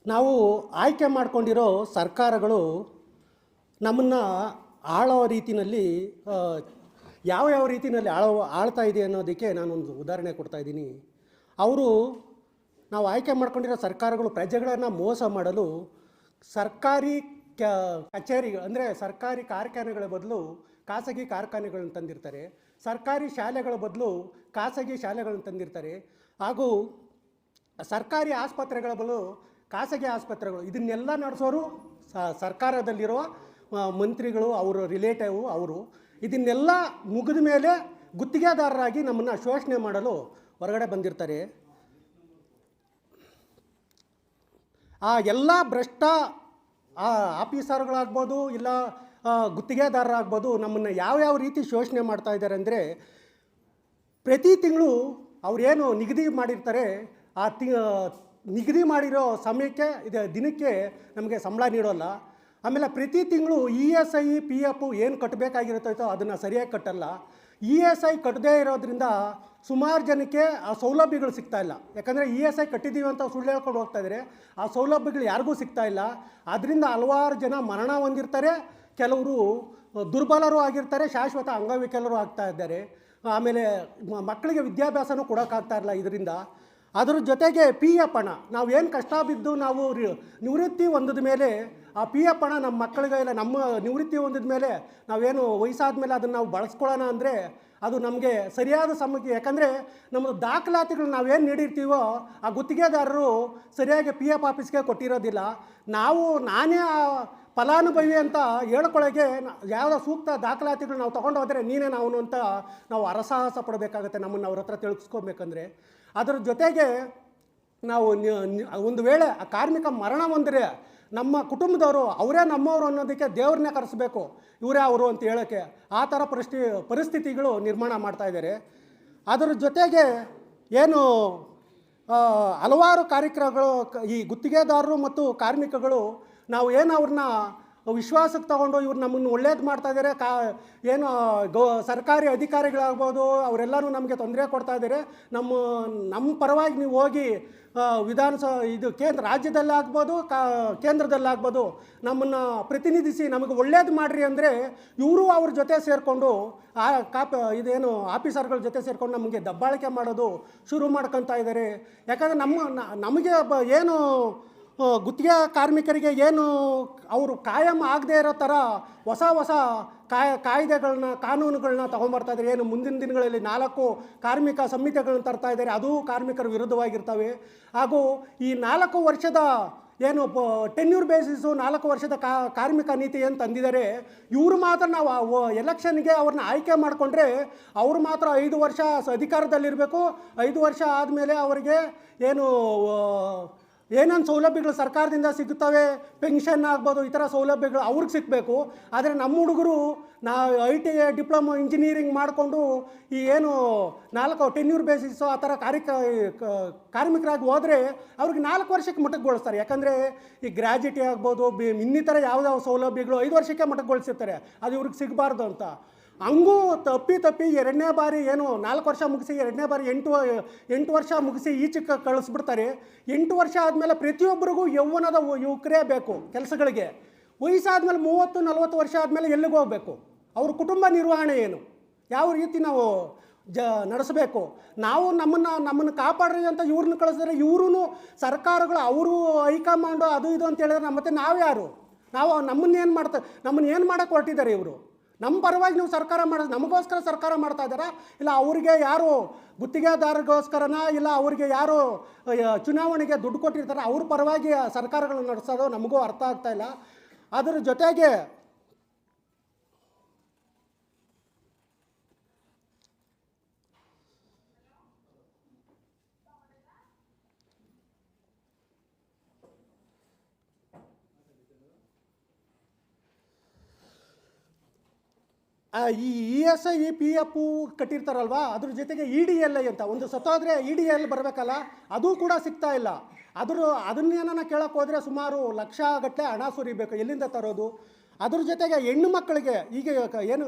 ನಾವು ಆಯ್ಕೆ ಮಾಡಿಕೊಂಡಿರೋ ಸರ್ಕಾರಗಳು ನಮ್ಮನ್ನು ಆಳೋ ರೀತಿಯಲ್ಲಿ ಯಾವ ರೀತಿಯಲ್ಲಿ ಆಳ್ತಾ ಇದೆ ಅನ್ನೋದಕ್ಕೆ ನಾನೊಂದು ಉದಾಹರಣೆ ಕೊಡ್ತಾಯಿದ್ದೀನಿ. ಅವರು ನಾವು ಆಯ್ಕೆ ಮಾಡ್ಕೊಂಡಿರೋ ಸರ್ಕಾರಗಳು ಪ್ರಜೆಗಳನ್ನು ಮೋಸ ಮಾಡಲು ಸರ್ಕಾರಿ ಕಚೇರಿ ಅಂದರೆ ಸರ್ಕಾರಿ ಕಾರ್ಖಾನೆಗಳ ಬದಲು ಖಾಸಗಿ ಕಾರ್ಖಾನೆಗಳನ್ನು ತಂದಿರ್ತಾರೆ, ಸರ್ಕಾರಿ ಶಾಲೆಗಳ ಬದಲು ಖಾಸಗಿ ಶಾಲೆಗಳನ್ನು ತಂದಿರ್ತಾರೆ, ಹಾಗೂ ಸರ್ಕಾರಿ ಆಸ್ಪತ್ರೆಗಳ ಬದಲು ಖಾಸಗಿ ಆಸ್ಪತ್ರೆಗಳು. ಇದನ್ನೆಲ್ಲ ನಡೆಸೋರು ಸರ್ಕಾರದಲ್ಲಿರುವ ಮಂತ್ರಿಗಳು, ಅವರ ರಿಲೇಟಿವ್ ಅವರು. ಇದನ್ನೆಲ್ಲ ಮುಗಿದ ಮೇಲೆ ಗುತ್ತಿಗೆದಾರರಾಗಿ ನಮ್ಮನ್ನು ಶೋಷಣೆ ಮಾಡಲು ಹೊರಗಡೆ ಬಂದಿರ್ತಾರೆ. ಆ ಎಲ್ಲ ಭ್ರಷ್ಟ ಆಫೀಸರ್ಗಳಾಗ್ಬೋದು, ಇಲ್ಲ ಗುತ್ತಿಗೆದಾರರಾಗ್ಬೋದು, ನಮ್ಮನ್ನು ಯಾವ್ಯಾವ ರೀತಿ ಶೋಷಣೆ ಮಾಡ್ತಾ ಇದ್ದಾರೆ ಅಂದರೆ, ಪ್ರತಿ ತಿಂಗಳು ಅವರೇನು ನಿಗದಿ ಮಾಡಿರ್ತಾರೆ, ಆ ನಿಗದಿ ಮಾಡಿರೋ ಸಮಯಕ್ಕೆ ದಿನಕ್ಕೆ ನಮಗೆ ಸಂಬಳ ನೀಡೋಲ್ಲ. ಆಮೇಲೆ ಪ್ರತಿ ತಿಂಗಳು ESI PF ಏನು ಕಟ್ಟಬೇಕಾಗಿರುತ್ತೋ ಅದನ್ನು ಸರಿಯಾಗಿ ಕಟ್ಟಲ್ಲ. ESI ಕಟ್ಟದೇ ಇರೋದ್ರಿಂದ ಸುಮಾರು ಜನಕ್ಕೆ ಆ ಸೌಲಭ್ಯಗಳು ಸಿಗ್ತಾಯಿಲ್ಲ. ಯಾಕಂದರೆ ESI ಕಟ್ಟಿದ್ದೀವಿ ಅಂತ ಸುಳ್ಳು ಹೇಳ್ಕೊಂಡು ಹೋಗ್ತಾಯಿದ್ದಾರೆ, ಆ ಸೌಲಭ್ಯಗಳು ಯಾರಿಗೂ ಸಿಗ್ತಾಯಿಲ್ಲ. ಆದ್ದರಿಂದ ಹಲವಾರು ಜನ ಮರಣ ಹೊಂದಿರ್ತಾರೆ, ಕೆಲವರು ದುರ್ಬಲರು ಆಗಿರ್ತಾರೆ, ಶಾಶ್ವತ ಅಂಗವಿಕಲರು ಆಗ್ತಾ ಇದ್ದಾರೆ. ಆಮೇಲೆ ಮಕ್ಕಳಿಗೆ ವಿದ್ಯಾಭ್ಯಾಸನೂ ಕೊಡೋಕ್ಕಾಗ್ತಾ ಇಲ್ಲ ಇದರಿಂದ. ಅದರ ಜೊತೆಗೆ PF ಹಣ, ನಾವೇನು ಕಷ್ಟ ಬಿದ್ದು ನಾವು ನಿವೃತ್ತಿ ಹೊಂದಿದ ಮೇಲೆ ಆ PF ಹಣ ನಮ್ಮ ಮಕ್ಕಳಿಗೆ ಇಲ್ಲ, ನಮ್ಮ ನಿವೃತ್ತಿ ಹೊಂದಿದ ಮೇಲೆ ನಾವೇನು ವಯಸ್ಸಾದ ಮೇಲೆ ಅದನ್ನು ನಾವು ಬಳಸ್ಕೊಳ್ಳೋಣ ಅಂದರೆ ಅದು ನಮಗೆ ಸರಿಯಾದ ಸಮಯಕ್ಕೆ, ಯಾಕಂದರೆ ನಮ್ಮದು ದಾಖಲಾತಿಗಳು ನಾವೇನು ನೀಡಿರ್ತೀವೋ ಆ ಗುತ್ತಿಗೆದಾರರು ಸರಿಯಾಗಿ PF ಆಫೀಸ್ಗೆ ಕೊಟ್ಟಿರೋದಿಲ್ಲ. ನಾನೇ ಆ ಫಲಾನುಭವಿ ಅಂತ ಹೇಳ್ಕೊಳ್ಳೋಕ್ಕೆ ಯಾವುದೋ ಸೂಕ್ತ ದಾಖಲಾತಿಗಳು ನಾವು ತೊಗೊಂಡು ಹೋದರೆ ನೀನೇ ನಾವು ಅಂತ ನಾವು ಹರಸಾಹಸ ಪಡಬೇಕಾಗತ್ತೆ, ನಮ್ಮನ್ನು ಅವ್ರ ಹತ್ರ ತಿಳಿಸ್ಕೊಬೇಕಂದ್ರೆ. ಅದರ ಜೊತೆಗೆ ನಾವು ಒಂದು ವೇಳೆ ಆ ಕಾರ್ಮಿಕ ಮರಣ ಹೊಂದರೆ ನಮ್ಮ ಕುಟುಂಬದವರು ಅವರೇ ನಮ್ಮವರು ಅನ್ನೋದಕ್ಕೆ ದೇವ್ರನ್ನೇ ಕರೆಸಬೇಕು, ಇವರೇ ಅವರು ಅಂತ ಹೇಳೋಕ್ಕೆ ಆ ಥರ ಪರಿಸ್ಥಿತಿಗಳು ನಿರ್ಮಾಣ ಮಾಡ್ತಾಯಿದ್ದಾರೆ. ಅದರ ಜೊತೆಗೆ ಏನು ಹಲವಾರು ಕಾರ್ಯಕ್ರಮಗಳು, ಈ ಗುತ್ತಿಗೆದಾರರು ಮತ್ತು ಕಾರ್ಮಿಕಗಳು ನಾವು ಏನು ಅವ್ರನ್ನ ವಿಶ್ವಾಸಕ್ಕೆ ತಗೊಂಡು ಇವ್ರು ನಮ್ಮನ್ನು ಒಳ್ಳೇದು ಮಾಡ್ತಾಯಿದ್ದಾರೆ, ಏನು ಸರ್ಕಾರಿ ಅಧಿಕಾರಿಗಳಾಗ್ಬೋದು ಅವರೆಲ್ಲರೂ ನಮಗೆ ತೊಂದರೆ ಕೊಡ್ತಾಯಿದ್ದಾರೆ, ನಮ್ಮ ಪರವಾಗಿ ನೀವು ಹೋಗಿ ರಾಜ್ಯದಲ್ಲಾಗ್ಬೋದು ಕೇಂದ್ರದಲ್ಲಾಗ್ಬೋದು ನಮ್ಮನ್ನು ಪ್ರತಿನಿಧಿಸಿ ನಮಗೆ ಒಳ್ಳೇದು ಮಾಡಿರಿ ಅಂದರೆ ಇವರು ಅವ್ರ ಜೊತೆ ಸೇರಿಕೊಂಡು ಇದೇನು ಆಫೀಸರ್ಗಳ ಜೊತೆ ಸೇರಿಕೊಂಡು ನಮಗೆ ದಬ್ಬಾಳಿಕೆ ಮಾಡೋದು ಶುರು ಮಾಡ್ಕೊತಾ ಇದ್ದಾರೆ. ಯಾಕಂದರೆ ನಮಗೆ ಏನು ಗುತ್ತಿಗೆ ಕಾರ್ಮಿಕರಿಗೆ ಏನು ಅವರು ಕಾಯಂ ಆಗದೇ ಇರೋ ಥರ ಹೊಸ ಕಾಯ್ದೆಗಳನ್ನ ಕಾನೂನುಗಳನ್ನ ತೊಗೊಂಬರ್ತಾಯಿದ್ದಾರೆ. ಏನು ಮುಂದಿನ ದಿನಗಳಲ್ಲಿ 4 ಕಾರ್ಮಿಕ ಸಂಹಿತೆಗಳನ್ನ ತರ್ತಾ ಇದ್ದಾರೆ, ಅದು ಕಾರ್ಮಿಕರ ವಿರುದ್ಧವಾಗಿರ್ತವೆ. ಹಾಗೂ ಈ 4 ವರ್ಷದ ಏನು ಟೆನ್ಯೂರ್ ಬೇಸಿಸು 4 ವರ್ಷದ ಕಾರ್ಮಿಕ ನೀತಿ ಏನು ತಂದಿದ್ದಾರೆ, ಇವರು ಮಾತ್ರ ನಾವು ಎಲೆಕ್ಷನ್ಗೆ ಅವ್ರನ್ನ ಆಯ್ಕೆ ಮಾಡಿಕೊಂಡ್ರೆ ಅವರು ಮಾತ್ರ 5 ವರ್ಷ ಅಧಿಕಾರದಲ್ಲಿರಬೇಕು. 5 ವರ್ಷ ಆದಮೇಲೆ ಅವರಿಗೆ ಏನೇನು ಸೌಲಭ್ಯಗಳು ಸರ್ಕಾರದಿಂದ ಸಿಗುತ್ತವೆ, ಪೆನ್ಷನ್ ಆಗ್ಬೋದು, ಈ ಥರ ಸೌಲಭ್ಯಗಳು ಅವ್ರಿಗೆ ಸಿಗಬೇಕು. ಆದರೆ ನಮ್ಮ ಹುಡುಗರು ITI ಡಿಪ್ಲೊಮೊ ಇಂಜಿನಿಯರಿಂಗ್ ಮಾಡಿಕೊಂಡು ಈ ಏನು 4 ಟೆನ್ಯೂರ್ ಬೇಸಿಸು ಆ ಥರ ಕಾರ್ಮಿಕರಾಗಿ ಹೋದರೆ ಅವ್ರಿಗೆ 4 ವರ್ಷಕ್ಕೆ ಮಟ್ಟಗೊಳಿಸ್ತಾರೆ. ಯಾಕಂದರೆ ಈ ಗ್ರ್ಯಾಜುಯಿಟಿ ಆಗ್ಬೋದು, ಇನ್ನಿತರ ಯಾವುದಾವ ಸೌಲಭ್ಯಗಳು 5 ವರ್ಷಕ್ಕೆ ಮಟ್ಟಗೊಳಿಸಿರ್ತಾರೆ, ಅದು ಇವ್ರಿಗೆ ಸಿಗಬಾರ್ದು ಅಂತ. ಹಂಗೂ ತಪ್ಪಿ ಎರಡನೇ ಬಾರಿ 4 ವರ್ಷ ಮುಗಿಸಿ ಎರಡನೇ ಬಾರಿ 8 ವರ್ಷ ಮುಗಿಸಿ ಈಚೆಗೆ ಕಳಿಸ್ಬಿಡ್ತಾರೆ. 8 ವರ್ಷ ಆದಮೇಲೆ ಪ್ರತಿಯೊಬ್ಬರಿಗೂ ಯೌವನದ ಯುವಕರೇ ಬೇಕು ಕೆಲಸಗಳಿಗೆ. ವಯಸ್ಸಾದ್ಮೇಲೆ 30-40 ವರ್ಷ ಆದಮೇಲೆ ಎಲ್ಲಿಗೆ ಹೋಗಬೇಕು? ಅವ್ರ ಕುಟುಂಬ ನಿರ್ವಹಣೆ ಏನು, ಯಾವ ರೀತಿ ನಾವು ನಡೆಸಬೇಕು? ನಾವು ನಮ್ಮನ್ನು ಕಾಪಾಡ್ರಿ ಅಂತ ಇವ್ರನ್ನ ಕಳಿಸಿದ್ರೆ ಇವ್ರೂ ಸರ್ಕಾರಗಳು ಅವರು ಹೈಕಮಾಂಡು ಅದು ಇದು ಅಂತ ಹೇಳಿದ್ರೆ ಮತ್ತೆ ನಾವು ಯಾರು? ನಮ್ಮನ್ನು ಏನು ಮಾಡೋಕ್ಕೆ ಹೊರಟಿದ್ದಾರೆ ಇವರು? ನಮ್ಮ ಪರವಾಗಿ ನೀವು ಸರ್ಕಾರ ನಮಗೋಸ್ಕರ ಸರ್ಕಾರ ಮಾಡ್ತಾ ಇದ್ದಾರಾ, ಇಲ್ಲ ಅವರಿಗೆ ಯಾರು ಗುತ್ತಿಗೆದಾರರಿಗೋಸ್ಕರನ, ಇಲ್ಲ ಅವರಿಗೆ ಯಾರು ಚುನಾವಣೆಗೆ ದುಡ್ಡು ಕೊಟ್ಟಿರ್ತಾರೆ ಅವ್ರ ಪರವಾಗಿ ಸರ್ಕಾರಗಳು ನಡೆಸೋದು ನಮಗೂ ಅರ್ಥ ಆಗ್ತಾ ಇಲ್ಲ. ಅದರ ಜೊತೆಗೆ ಈ ESI PF ಕಟ್ಟಿರ್ತಾರಲ್ವ, ಅದ್ರ ಜೊತೆಗೆ EDLI ಅಂತ ಒಂದು ಸತ್ತೋದ್ರೆ EDL ಬರಬೇಕಲ್ಲ, ಅದು ಕೂಡ ಸಿಗ್ತಾ ಇಲ್ಲ. ಅದನ್ನೇನ ಕೇಳೋಕ್ಕೆ ಹೋದರೆ ಸುಮಾರು ಲಕ್ಷಗಟ್ಟಲೆ ಹಣ ಸುರಿಬೇಕು, ಎಲ್ಲಿಂದ ತರೋದು? ಅದ್ರ ಜೊತೆಗೆ ಹೆಣ್ಣು ಮಕ್ಕಳಿಗೆ ಈಗ ಏನು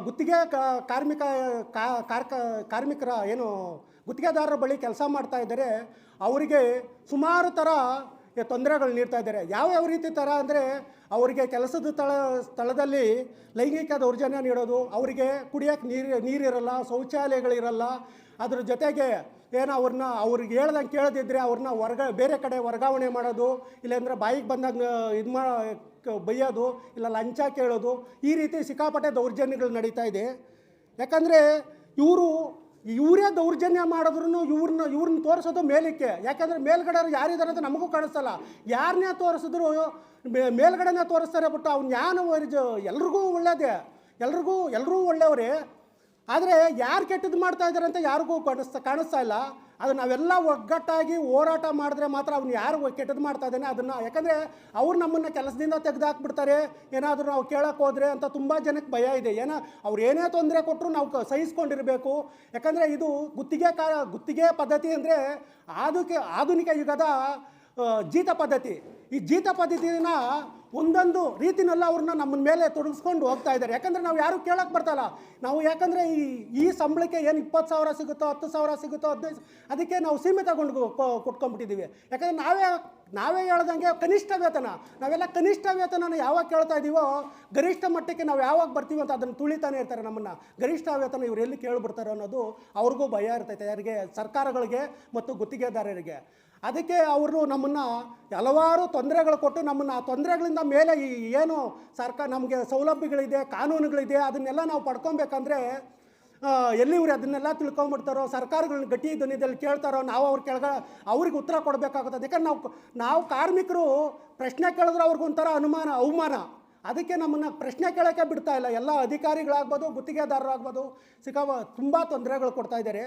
ಗುತ್ತಿಗೆ ಕಾರ್ಮಿಕರ ಏನು ಗುತ್ತಿಗೆದಾರರ ಬಳಿ ಕೆಲಸ ಮಾಡ್ತಾ ಇದ್ದಾರೆ, ಅವರಿಗೆ ಸುಮಾರು ಥರ ತೊಂದರೆಗಳು ನೀಡ್ತಾ ಇದ್ದಾರೆ. ಯಾವ್ಯಾವ ರೀತಿ ಥರ ಅಂದರೆ ಅವರಿಗೆ ಕೆಲಸದ ಸ್ಥಳದಲ್ಲಿ ಲೈಂಗಿಕ ದೌರ್ಜನ್ಯ ನೀಡೋದು, ಅವರಿಗೆ ಕುಡಿಯೋಕ್ಕೆ ನೀರಿರಲ್ಲ, ಶೌಚಾಲಯಗಳಿರಲ್ಲ, ಅದ್ರ ಜೊತೆಗೆ ಏನೋ ಅವ್ರಿಗೆ ಹೇಳ್ದಂಗೆ ಕೇಳದಿದ್ದರೆ ಅವ್ರನ್ನ ಬೇರೆ ಕಡೆ ವರ್ಗಾವಣೆ ಮಾಡೋದು, ಇಲ್ಲಾಂದರೆ ಬಾಯಿಗೆ ಬಂದಾಗ ಬೈಯೋದು, ಇಲ್ಲ ಲಂಚ ಕೇಳೋದು, ಈ ರೀತಿ ಸಿಕ್ಕಾಪಟ್ಟೆ ದೌರ್ಜನ್ಯಗಳು ನಡೀತಾ ಇದೆ. ಯಾಕಂದರೆ ಇವರೇ ದೌರ್ಜನ್ಯ ಮಾಡಿದ್ರು ಇವ್ರನ್ನ ತೋರಿಸೋದು ಮೇಲಕ್ಕೆ. ಯಾಕಂದರೆ ಮೇಲ್ಗಡೆ ಯಾರಿದ್ದಾರೆ ಅಂತ ನಮಗೂ ಕಾಣಿಸ್ತಲ್ಲ. ಯಾರನ್ನೇ ತೋರಿಸಿದ್ರು ಮೇಲ್ಗಡೆನೇ ತೋರಿಸ್ತಾರೆ, ಬಿಟ್ಟು ಅವ್ನು ಎಲ್ರಿಗೂ ಒಳ್ಳೆಯದೇ, ಎಲ್ಲರೂ ಒಳ್ಳೆಯವರೇ. ಆದರೆ ಯಾರು ಕೆಟ್ಟದ್ದು ಮಾಡ್ತಾ ಇದ್ದಾರೆ ಅಂತ ಯಾರಿಗೂ ಕಾಣಿಸ್ತಾ ಇಲ್ಲ. ಅದು ನಾವೆಲ್ಲ ಒಗ್ಗಟ್ಟಾಗಿ ಹೋರಾಟ ಮಾಡಿದ್ರೆ ಮಾತ್ರ ಅವ್ನು ಯಾರು ಕೆಟ್ಟದ್ದು ಮಾಡ್ತಾ ಇದ್ದಾನೆ ಅದನ್ನು, ಯಾಕಂದರೆ ಅವ್ರು ನಮ್ಮನ್ನು ಕೆಲಸದಿಂದ ತೆಗೆದುಹಾಕ್ಬಿಡ್ತಾರೆ ಏನಾದರೂ ನಾವು ಕೇಳೋಕ್ಕೆ ಹೋದರೆ ಅಂತ ತುಂಬ ಜನಕ್ಕೆ ಭಯ ಇದೆ. ಅವ್ರು ಏನೇ ತೊಂದರೆ ಕೊಟ್ಟರು ನಾವು ಸಹಿಸ್ಕೊಂಡಿರಬೇಕು. ಯಾಕಂದರೆ ಇದು ಗುತ್ತಿಗೆ ಪದ್ಧತಿ ಅಂದರೆ ಆಧುನಿಕ ಯುಗದ ಜೀತ ಪದ್ಧತಿ. ಈ ಜೀತ ಪದ್ಧತಿನ ಒಂದೊಂದು ರೀತಿನೆಲ್ಲ ಅವ್ರನ್ನ ನಮ್ಮ ಮೇಲೆ ತೊಡಗಿಸ್ಕೊಂಡು ಹೋಗ್ತಾ ಇದ್ದಾರೆ. ಯಾಕಂದರೆ ನಾವು ಯಾರೂ ಕೇಳೋಕ್ಕೆ ಬರ್ತಲ್ಲ. ನಾವು ಯಾಕಂದರೆ ಈ ಸಂಬಳಕ್ಕೆ ಏನು 20,000 ಸಿಗುತ್ತೋ, 10,000 ಸಿಗುತ್ತೋ, 15 ಅದಕ್ಕೆ ನಾವು ಸೀಮಿತಗೊಂಡು ಕೊಟ್ಕೊಂಡ್ಬಿಟ್ಟಿದ್ದೀವಿ. ಯಾಕಂದರೆ ನಾವೇ ಹೇಳ್ದಂಗೆ ಕನಿಷ್ಠ ವೇತನ, ನಾವೆಲ್ಲ ಕನಿಷ್ಠ ವೇತನ ಯಾವಾಗ ಕೇಳ್ತಾ ಇದ್ದೀವೋ ಗರಿಷ್ಠ ಮಟ್ಟಕ್ಕೆ ನಾವು ಯಾವಾಗ ಬರ್ತೀವಿ ಅಂತ ಅದನ್ನು ತುಳಿತಾನೆ ಇರ್ತಾರೆ ನಮ್ಮನ್ನು. ಗರಿಷ್ಠ ವೇತನ ಇವ್ರು ಎಲ್ಲಿ ಕೇಳಿಬಿಡ್ತಾರೆ ಅನ್ನೋದು ಅವ್ರಿಗೂ ಭಯ ಇರ್ತೈತೆ, ಯಾರಿಗೆ? ಸರ್ಕಾರಗಳಿಗೆ ಮತ್ತು ಗುತ್ತಿಗೆದಾರರಿಗೆ. ಅದಕ್ಕೆ ಅವರು ನಮ್ಮನ್ನು ಹಲವಾರು ತೊಂದರೆಗಳು ಕೊಟ್ಟು ನಮ್ಮನ್ನು ಆ ತೊಂದರೆಗಳಿಂದ ಮೇಲೆ ಏನು ನಮಗೆ ಸೌಲಭ್ಯಗಳಿದೆ, ಕಾನೂನುಗಳಿದೆ, ಅದನ್ನೆಲ್ಲ ನಾವು ಪಡ್ಕೊಬೇಕಂದ್ರೆ ಎಲ್ಲಿವ್ರು ಅದನ್ನೆಲ್ಲ ತಿಳ್ಕೊಂಬಿಡ್ತಾರೋ, ಸರ್ಕಾರಗಳನ್ನ ಗಟ್ಟಿ ಧ್ವನಿಯಲ್ಲಿ ಕೇಳ್ತಾರೋ, ನಾವು ಅವ್ರಿಗೆ ಉತ್ತರ ಕೊಡಬೇಕಾಗುತ್ತದೆ. ಯಾಕಂದ್ರೆ ನಾವು ಕಾರ್ಮಿಕರು ಪ್ರಶ್ನೆ ಕೇಳಿದ್ರೆ ಅವ್ರಿಗೊಂಥರ ಅವಮಾನ. ಅದಕ್ಕೆ ನಮ್ಮನ್ನು ಪ್ರಶ್ನೆ ಕೇಳೋಕ್ಕೆ ಬಿಡ್ತಾ ಇಲ್ಲ. ಎಲ್ಲ ಅಧಿಕಾರಿಗಳಾಗ್ಬೋದು, ಗುತ್ತಿಗೆದಾರರಾಗ್ಬೋದು, ತುಂಬ ತೊಂದರೆಗಳು ಕೊಡ್ತಾ ಇದ್ದಾರೆ.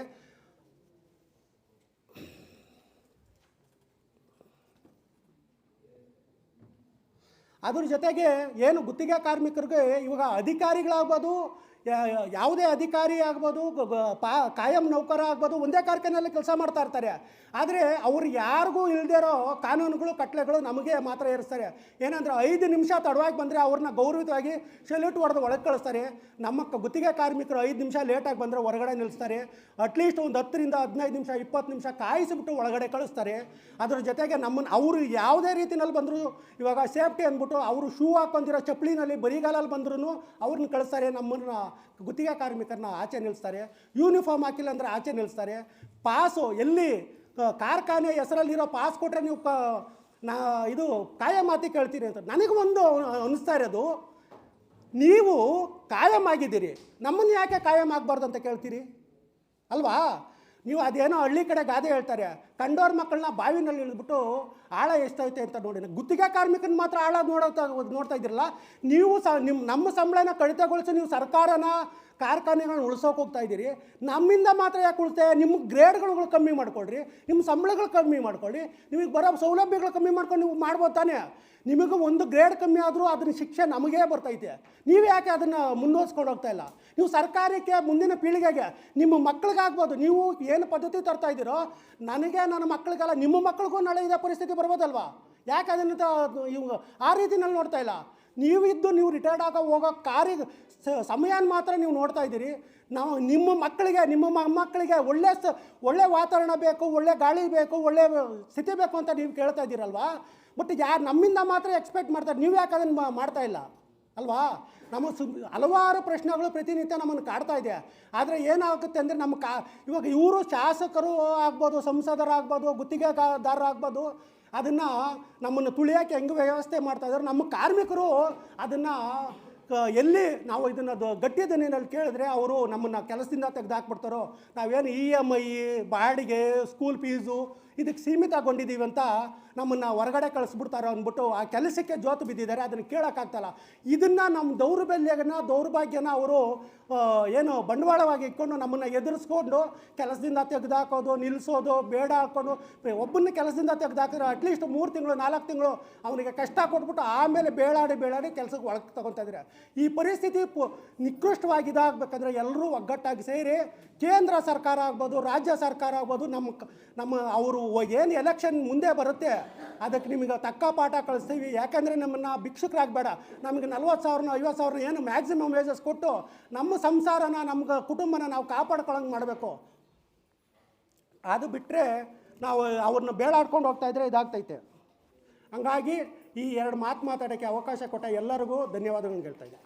ಅದ್ರ ಜೊತೆಗೆ ಏನು ಗುತ್ತಿಗೆ ಕಾರ್ಮಿಕರಿಗೆ ಇವಾಗ ಅಧಿಕಾರಿಗಳಾಗ್ಬೋದು, ಯಾವುದೇ ಅಧಿಕಾರಿ ಆಗ್ಬೋದು, ಕಾಯಂ ನೌಕರ ಆಗ್ಬೋದು, ಒಂದೇ ಕಾರ್ಖಾನೆಯಲ್ಲಿ ಕೆಲಸ ಮಾಡ್ತಾ ಇರ್ತಾರೆ. ಆದರೆ ಅವ್ರು ಯಾರಿಗೂ ಇಲ್ಲದಿರೋ ಕಾನೂನುಗಳು, ಕಟ್ಲೆಗಳು ನಮಗೆ ಮಾತ್ರ ಇರಿಸ್ತಾರೆ. ಏನಂದರೆ 5 ನಿಮಿಷ ತಡವಾಗಿ ಬಂದರೆ ಅವ್ರನ್ನ ಗೌರವಿತವಾಗಿ ಸೆಲ್ಯೂಟ್ ಹೊಡೆದು ಒಳಗೆ ಕಳಿಸ್ತಾರೆ. ನಮ್ಮ ಗುತ್ತಿಗೆ ಕಾರ್ಮಿಕರು 5 ನಿಮಿಷ ಲೇಟಾಗಿ ಬಂದರೆ ಹೊರಗಡೆ ನಿಲ್ಲಿಸ್ತಾರೆ. ಅಟ್ಲೀಸ್ಟ್ ಒಂದು 10 ರಿಂದ 15 ನಿಮಿಷ 20 ನಿಮಿಷ ಕಾಯಿಸಿಬಿಟ್ಟು ಒಳಗಡೆ ಕಳಿಸ್ತಾರೆ. ಅದ್ರ ಜೊತೆಗೆ ಅವರು ಯಾವುದೇ ರೀತಿಯಲ್ಲಿ ಬಂದರೂ ಇವಾಗ ಸೇಫ್ಟಿ ಅಂದ್ಬಿಟ್ಟು ಅವರು ಶೂ ಹಾಕೊಂಡಿರೋ ಚಪ್ಪಲಿನಲ್ಲಿ ಬರಿಗಾಲಲ್ಲಿ ಬಂದ್ರೂ ಅವ್ರನ್ನ ಕಳಿಸ್ತಾರೆ. ನಮ್ಮನ್ನು ಗುತ್ತಿಗೆ ಕಾರ್ಮಿಕರನ್ನ ಆಚೆ ನಿಲ್ಲಿಸ್ತಾರೆ. ಯೂನಿಫಾರ್ಮ್ ಹಾಕಿಲ್ಲ ಅಂದರೆ ಆಚೆ ನಿಲ್ಲಿಸ್ತಾರೆ. ಪಾಸು ಎಲ್ಲಿ ಕಾರ್ಖಾನೆ ಹೆಸರಲ್ಲಿರೋ ಪಾಸ್ ಕೊಟ್ಟರೆ ನೀವು ಇದು ಕಾಯಂ ಮಾತಿ ಕೇಳ್ತೀರಿ ಅಂತ ನನಗೆ ಒಂದು ಅನ್ನಿಸ್ತಾ ಇರೋದು, ನೀವು ಕಾಯಂ ಆಗಿದ್ದೀರಿ, ನಮ್ಮನ್ನು ಯಾಕೆ ಕಾಯಂ ಆಗಬಾರ್ದು ಅಂತ ಕೇಳ್ತೀರಿ ಅಲ್ವಾ? ನೀವು ಅದೇನೋ ಹಳ್ಳಿ ಕಡೆ ಗಾದೆ ಹೇಳ್ತಾರೆ, ಕಂಡೋರ ಮಕ್ಕಳನ್ನ ಬಾವಿನಲ್ಲಿ ಇಳಿದ್ಬಿಟ್ಟು ಆಳ ಎಷ್ಟೈತೆ ಅಂತ ನೋಡಿ. ಗುತ್ತಿಗೆ ಕಾರ್ಮಿಕನ ಮಾತ್ರ ಆಳ ನೋಡ್ತಾ ಇದ್ದೀರಲ್ಲ. ನೀವು ನಮ್ಮ ಸಂಬಳನ ಕಡಿತಗೊಳಿಸಿ ನೀವು ಸರ್ಕಾರನ ಕಾರ್ಖಾನೆಗಳನ್ನ ಉಳಿಸೋಕೆ ಹೋಗ್ತಾ ಇದ್ದೀರಿ. ನಮ್ಮಿಂದ ಮಾತ್ರ ಯಾಕೆ ಉಳಿತೆ? ನಿಮ್ಮ ಗ್ರೇಡ್ಗಳು ಕಮ್ಮಿ ಮಾಡ್ಕೊಳ್ರಿ, ನಿಮ್ಮ ಸಂಬಳಗಳು ಕಮ್ಮಿ ಮಾಡ್ಕೊಳ್ಳಿ, ನಿಮಗೆ ಬರೋ ಸೌಲಭ್ಯಗಳು ಕಮ್ಮಿ ಮಾಡ್ಕೊಂಡು ನೀವು ಮಾಡ್ಬೋದು ತಾನೇ. ನಿಮಗೆ ಒಂದು ಗ್ರೇಡ್ ಕಮ್ಮಿ ಆದರೂ ಅದನ್ನ ಶಿಕ್ಷೆ ನಮಗೇ ಬರ್ತೈತೆ. ನೀವು ಯಾಕೆ ಅದನ್ನು ಮುಂದುವರ್ಸ್ಕೊಂಡು ಹೋಗ್ತಾ ಇಲ್ಲ? ನೀವು ಸರ್ಕಾರಕ್ಕೆ ಮುಂದಿನ ಪೀಳಿಗೆಗೆ ನಿಮ್ಮ ಮಕ್ಕಳಿಗಾಗ್ಬೋದು, ನೀವು ಏನು ಪದ್ಧತಿ ತರ್ತಾ ಇದ್ದೀರೋ, ನನ್ನ ಮಕ್ಕಳಿಗೆಲ್ಲ ನಿಮ್ಮ ಮಕ್ಕಳಿಗೂ ನಾಳೆ ಇದೇ ಪರಿಸ್ಥಿತಿ ಬರ್ಬೋದಲ್ವಾ? ಯಾಕೆ ಅದನ್ನು ಆ ರೀತಿನಲ್ಲಿ ನೋಡ್ತಾ ಇಲ್ಲ? ನೀವು ರಿಟೈರ್ಡ್ ಹೋಗೋ ಸಮಯನ ಮಾತ್ರ ನೀವು ನೋಡ್ತಾ ಇದ್ದೀರಿ. ನಿಮ್ಮ ಮೊಮ್ಮಕ್ಕಳಿಗೆ ಒಳ್ಳೆ ವಾತಾವರಣ ಬೇಕು, ಒಳ್ಳೆ ಗಾಳಿ ಬೇಕು, ಒಳ್ಳೆ ಸ್ಥಿತಿ ಬೇಕು ಅಂತ ನೀವು ಕೇಳ್ತಾ ಇದ್ದೀರಲ್ವಾ? ಬಟ್ ನಮ್ಮಿಂದ ಮಾತ್ರ ಎಕ್ಸ್ಪೆಕ್ಟ್ ಮಾಡ್ತಾರೆ. ನೀವು ಯಾಕೆ ಅದನ್ನು ಮಾಡ್ತಾ ಇಲ್ಲ ಅಲ್ವಾ? ಹಲವಾರು ಪ್ರಶ್ನೆಗಳು ಪ್ರತಿನಿತ್ಯ ನಮ್ಮನ್ನು ಕಾಡ್ತಾ ಇದೆ. ಆದರೆ ಏನಾಗುತ್ತೆ ಅಂದರೆ ಇವಾಗ ಇವರು ಶಾಸಕರು ಆಗ್ಬೋದು, ಸಂಸದರಾಗ್ಬೋದು, ಗುತ್ತಿಗೆದಾರರಾಗ್ಬೋದು, ಅದನ್ನು ನಮ್ಮನ್ನು ತುಳಿಯೋಕ್ಕೆ ಹೆಂಗೆ ವ್ಯವಸ್ಥೆ ಮಾಡ್ತಾಯಿದ್ದಾರೆ. ನಮ್ಮ ಕಾರ್ಮಿಕರು ಅದನ್ನು ಎಲ್ಲಿ ನಾವು ಇದನ್ನು ಗಟ್ಟಿ ದನಿನಲ್ಲಿ ಕೇಳಿದ್ರೆ ಅವರು ನಮ್ಮನ್ನು ಕೆಲಸದಿಂದ ತೆಗೆದುಹಾಕ್ಬಿಡ್ತಾರೋ. ನಾವೇನು EMI, ಬಾಡಿಗೆ, ಸ್ಕೂಲ್ ಫೀಸು ಇದಕ್ಕೆ ಸೀಮಿತಗೊಂಡಿದ್ದೀವಿ ಅಂತ ನಮ್ಮನ್ನು ಹೊರಗಡೆ ಕಳಿಸ್ಬಿಡ್ತಾರೋ ಅಂದ್ಬಿಟ್ಟು ಆ ಕೆಲಸಕ್ಕೆ ಜೋತು ಬಿದ್ದಿದ್ದಾರೆ. ಅದನ್ನು ಕೇಳೋಕ್ಕಾಗ್ತಲ್ಲ. ಇದನ್ನು ನಮ್ಮ ದೌರ್ಭಾಗ್ಯನ ಅವರು ಏನು ಬಂಡವಾಳವಾಗಿ ಇಟ್ಕೊಂಡು ನಮ್ಮನ್ನು ಎದುರಿಸ್ಕೊಂಡು ಕೆಲಸದಿಂದ ತೆಗೆದುಹಾಕೋದು, ನಿಲ್ಲಿಸೋದು, ಬೇಡ ಹಾಕ್ಕೊಂಡು ಒಬ್ಬನ್ನ ಕೆಲಸದಿಂದ ತೆಗೆದುಹಾಕಿದ್ರೆ ಅಟ್ಲೀಸ್ಟ್ 3 ತಿಂಗಳು 4 ತಿಂಗಳು ಅವನಿಗೆ ಕಷ್ಟ ಕೊಟ್ಬಿಟ್ಟು ಆಮೇಲೆ ಬೇಡಾಡಿ ಕೆಲಸಕ್ಕೆ ಒಳಗೆ ತಗೊತಾ ಇದ್ದಾರೆ. ಈ ಪರಿಸ್ಥಿತಿ ನಿಕೃಷ್ಟವಾಗಿ ಇದಾಗಬೇಕಂದ್ರೆ ಎಲ್ಲರೂ ಒಗ್ಗಟ್ಟಾಗಿ ಸೇರಿ ಕೇಂದ್ರ ಸರ್ಕಾರ ಆಗ್ಬೋದು, ರಾಜ್ಯ ಸರ್ಕಾರ ಆಗ್ಬೋದು, ಅವರು ಏನು ಎಲೆಕ್ಷನ್ ಮುಂದೆ ಬರುತ್ತೆ ಅದಕ್ಕೆ ನಿಮಗೆ ತಕ್ಕ ಪಾಠ ಕಳಿಸ್ತೀವಿ. ಯಾಕಂದರೆ ನಮ್ಮನ್ನು ಭಿಕ್ಷುಕರಾಗಬೇಡ, ನಮಗೆ 40,000 50,000 ಏನು ಮ್ಯಾಕ್ಸಿಮಮ್ ವೇಜಸ್ ಕೊಟ್ಟು ನಮ್ಮ ಸಂಸಾರನ, ನಮ್ಮ ಕುಟುಂಬನ ನಾವು ಕಾಪಾಡ್ಕೊಳ್ಳೋಂಗೆ ಮಾಡಬೇಕು. ಅದು ಬಿಟ್ಟರೆ ನಾವು ಅವ್ರನ್ನ ಬೇಡಾಡ್ಕೊಂಡು ಹೋಗ್ತಾಯಿದ್ರೆ ಇದಾಗ್ತೈತೆ. ಹಂಗಾಗಿ ಈ ಎರಡು ಮಾತು ಮಾತಾಡೋಕ್ಕೆ ಅವಕಾಶ ಕೊಟ್ಟ ಎಲ್ಲರಿಗೂ ಧನ್ಯವಾದಗಳನ್ನು ಹೇಳ್ತಾ ಇದ್ದೀನಿ.